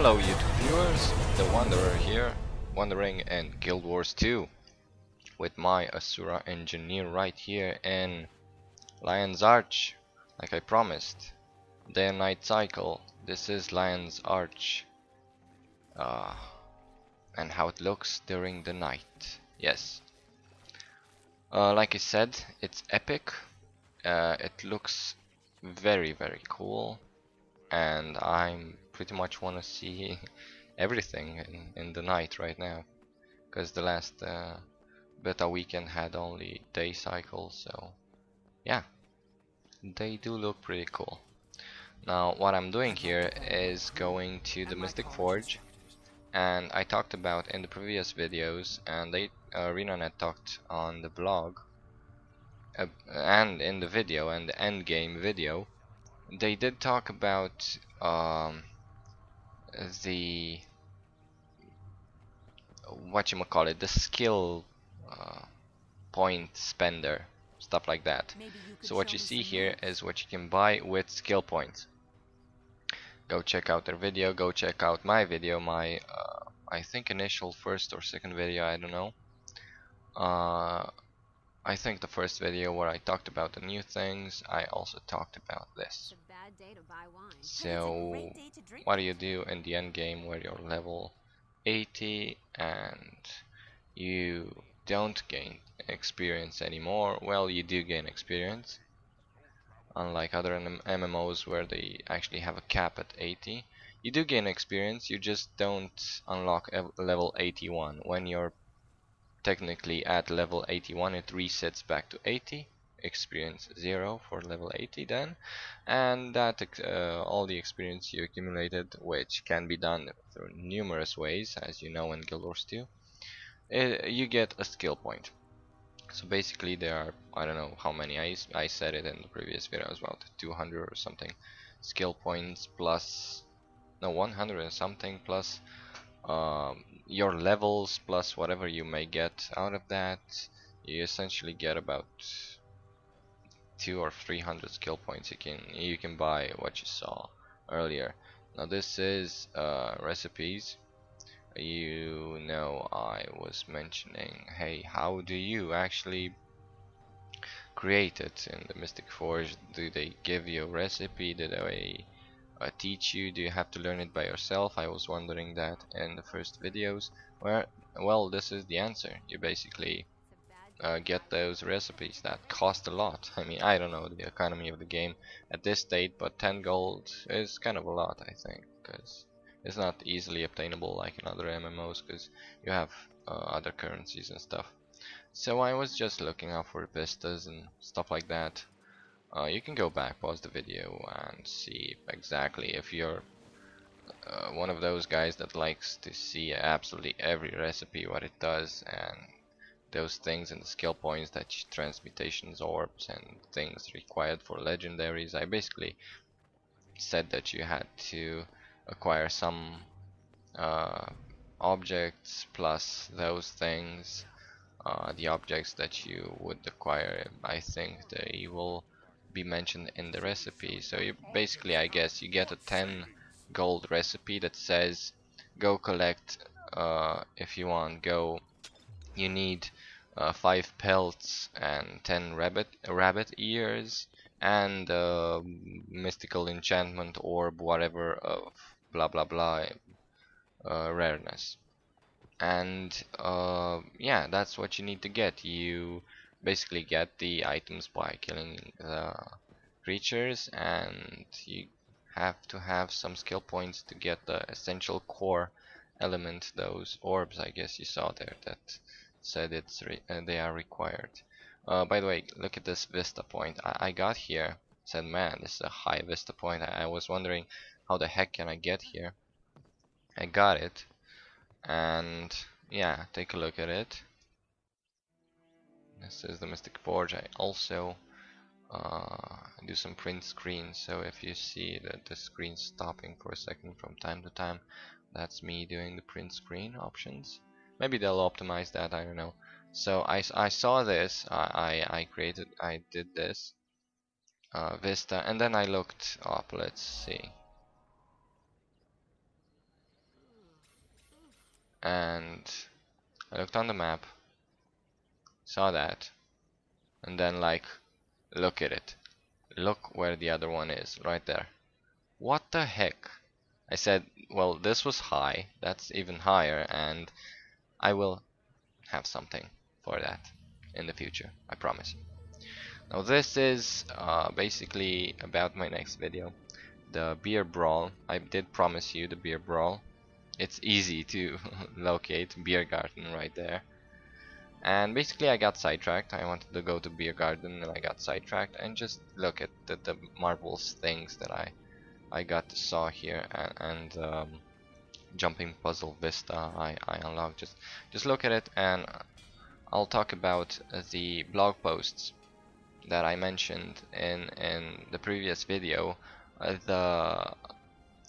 Hello YouTube viewers, the Wanderer here, wandering in Guild Wars 2 with my Asura engineer right here in Lion's Arch, like I promised. Day and night cycle. This is Lion's Arch, and how it looks during the night. Yes, like I said, it's epic. It looks very cool, and I'm pretty much want to see everything in the night right now, because the last beta weekend had only day cycles, so yeah, they do look pretty cool. Now what I'm doing here is going to the Mystic Forge, and I talked about in the previous videos, and they Renanet talked on the blog, and in the video and the end game video, they did talk about the the skill point spender, stuff like that. So what you see here is what you can buy with skill points. Go check out their video, go check out my video, my I think initial first or second video, I don't know. I think the first video where I talked about the new things, I also talked about this. So what do you do in the end game where you're level 80 and you don't gain experience anymore? Well, you do gain experience, unlike other MMOs where they actually have a cap at 80. You do gain experience, you just don't unlock level 81. When you're technically at level 81, it resets back to 80, experience 0 for level 80 then, and that all the experience you accumulated, which can be done through numerous ways, as you know in Guild Wars 2, you get a skill point. So basically there are, I don't know how many, I said it in the previous video as well, 200 or something skill points plus, no, 100 and something plus your levels plus whatever you may get out of that. You essentially get about 200 or 300 skill points. You can buy what you saw earlier. Now this is recipes. You know, I was mentioning, hey, how do you actually create it in the Mystic Forge? Do they give you a recipe? Do they teach you? Do you have to learn it by yourself? I was wondering that in the first videos. Well, this is the answer. You basically get those recipes that cost a lot. I mean, I don't know the economy of the game at this state, but 10 gold is kind of a lot, I think, because it's not easily obtainable like in other MMOs, because you have other currencies and stuff. So I was just looking out for vistas and stuff like that. You can go back, pause the video, and see exactly if you're one of those guys that likes to see absolutely every recipe, what it does, and those things and the skill points, that transmutations, orbs, and things required for legendaries. I basically said that you had to acquire some objects plus those things. The objects that you would acquire, I think they will be mentioned in the recipe. So you basically, I guess, you get a 10 gold recipe that says go collect, if you want, you need 5 pelts and 10 rabbit ears and mystical enchantment orb, whatever, of blah blah blah rareness. And yeah, that's what you need to get. You basically get the items by killing the creatures, and you have to have some skill points to get the essential core element, those orbs I guess you saw there that said they are required. By the way, look at this vista point I got here. Said, man, this is a high vista point. I was wondering how the heck can I get here. I got it, and yeah, take a look at it. This is the Mystic Forge. I also do some print screens, so if you see that the screen's stopping for a second from time to time, that's me doing the print screen options. Maybe they'll optimize that, I don't know. So I saw this, I did this Vista, and then I looked up. Let's see. and I looked on the map, saw that, and then like, look at it. Look where the other one is, right there. What the heck? I said, well, this was high, that's even higher, and I will have something for that in the future, I promise you. Now this is basically about my next video, the beer brawl. I did promise you the beer brawl. It's easy to locate beer garden right there. And basically I got sidetracked. I wanted to go to beer garden and I got sidetracked, and just look at the marvelous things that I got to saw here, and jumping puzzle vista I unlocked. Just look at it, and I'll talk about the blog posts that I mentioned in the previous video. The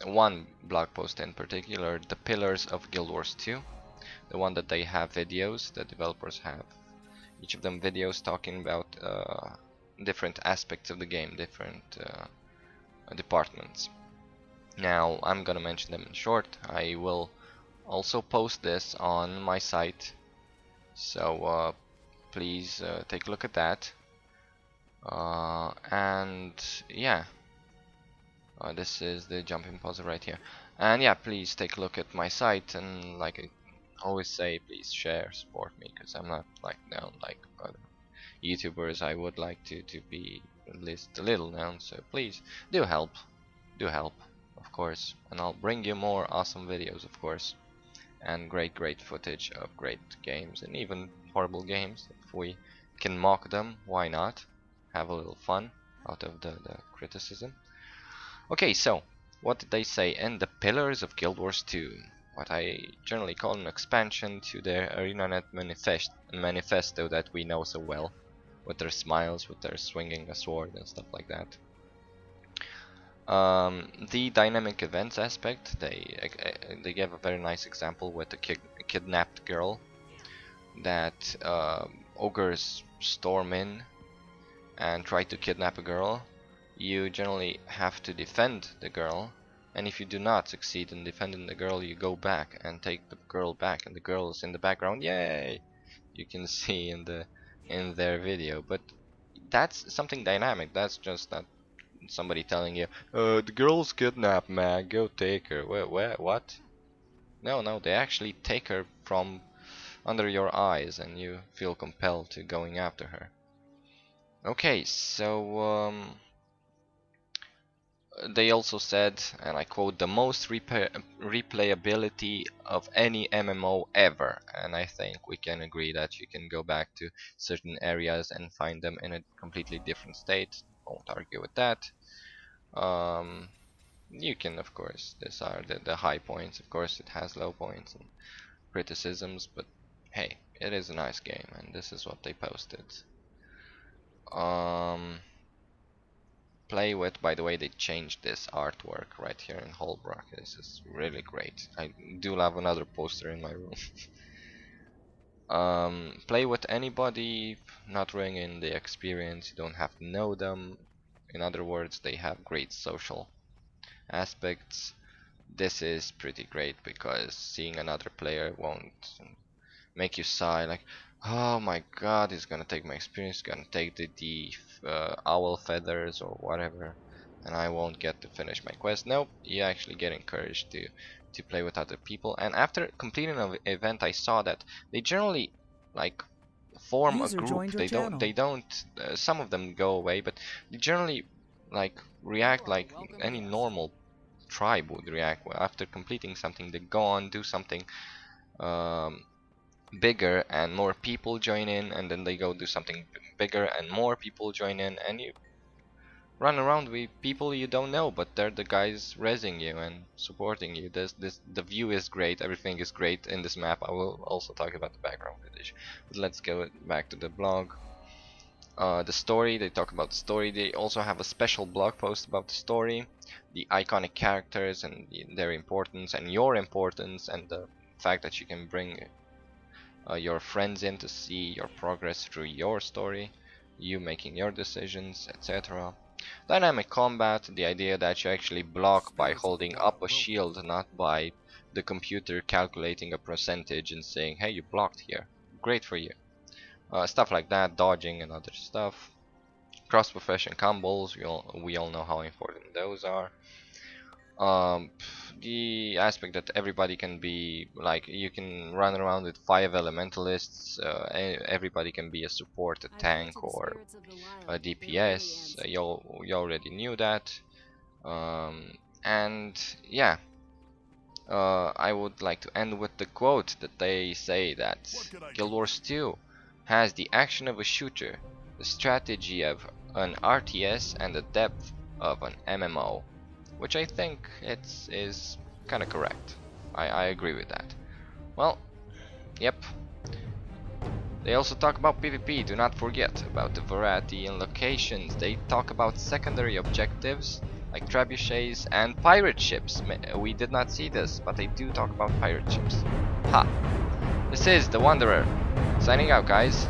one blog post in particular, the pillars of Guild Wars 2, the one that they have videos, the developers have each of them videos talking about different aspects of the game, different departments. Now I'm gonna mention them in short. I will also post this on my site, so please take a look at that. And yeah, this is the jumping puzzle right here. And yeah, please take a look at my site, and like I always say, please share, support me, because I'm not like known like other YouTubers. I would like to be at least a little known, so please do help, of course, and I'll bring you more awesome videos, of course, and great footage of great games, and even horrible games. If we can mock them, why not? Have a little fun out of the criticism. Okay, so what did they say in the Pillars of Guild Wars 2? What I generally call an expansion to their ArenaNet manifesto that we know so well, with their smiles, with their swinging a sword and stuff like that. The dynamic events aspect, they gave a very nice example with a kidnapped girl that ogres storm in and try to kidnap a girl. You generally have to defend the girl, and if you do not succeed in defending the girl, you go back and take the girl back, and the girl is in the background. Yay! You can see in their video. But that's something dynamic. That's just not somebody telling you, the girl's kidnapped, man, go take her. What? No, they actually take her from under your eyes, and you feel compelled to going after her. Okay, so they also said, and I quote, the most replayability of any MMO ever. And I think we can agree that you can go back to certain areas and find them in a completely different state. Won't argue with that. You can, of course, these are the high points. Of course it has low points and criticisms, but hey, it is a nice game, and this is what they posted. Play with, by the way, they changed this artwork right here in Holbrook. This is really great. I do have another poster in my room. Play with anybody, not ruining the experience. You don't have to know them. In other words, they have great social aspects. This is pretty great because seeing another player won't make you sigh like, oh my god, he's gonna take my experience, gonna take the owl feathers or whatever, and I won't get to finish my quest. Nope, you actually get encouraged to play with other people. And after completing an event, I saw that they generally like form a group. They don't some of them go away, but they generally like react like any normal tribe would react. After completing something, they go on, do something bigger, and more people join in, and then they go do something bigger and more people join in, and you run around with people you don't know, but they're the guys raising you and supporting you. The view is great, everything is great in this map. I will also talk about the background footage, but let's go back to the blog. The story, they talk about the story. They also have a special blog post about the story, the iconic characters and their importance and your importance, and the fact that you can bring your friends in to see your progress through your story, you making your decisions, etc. Dynamic combat, the idea that you actually block by holding up a shield, not by the computer calculating a percentage and saying, hey, you blocked here, great for you. Stuff like that, dodging and other stuff. Cross profession combos, we all know how important those are. The aspect that everybody can be like, you can run around with 5 elementalists, everybody can be a support, a tank, or a DPS. You already knew that. And yeah, I would like to end with the quote that they say that Guild Wars 2 has the action of a shooter, the strategy of an RTS, and the depth of an MMO, which I think is kind of correct. I agree with that. Well, yep. They also talk about PvP, do not forget about the variety and locations. They talk about secondary objectives like trebuchets and pirate ships. We did not see this, but they do talk about pirate ships. Ha! This is The Wanderer, signing out, guys.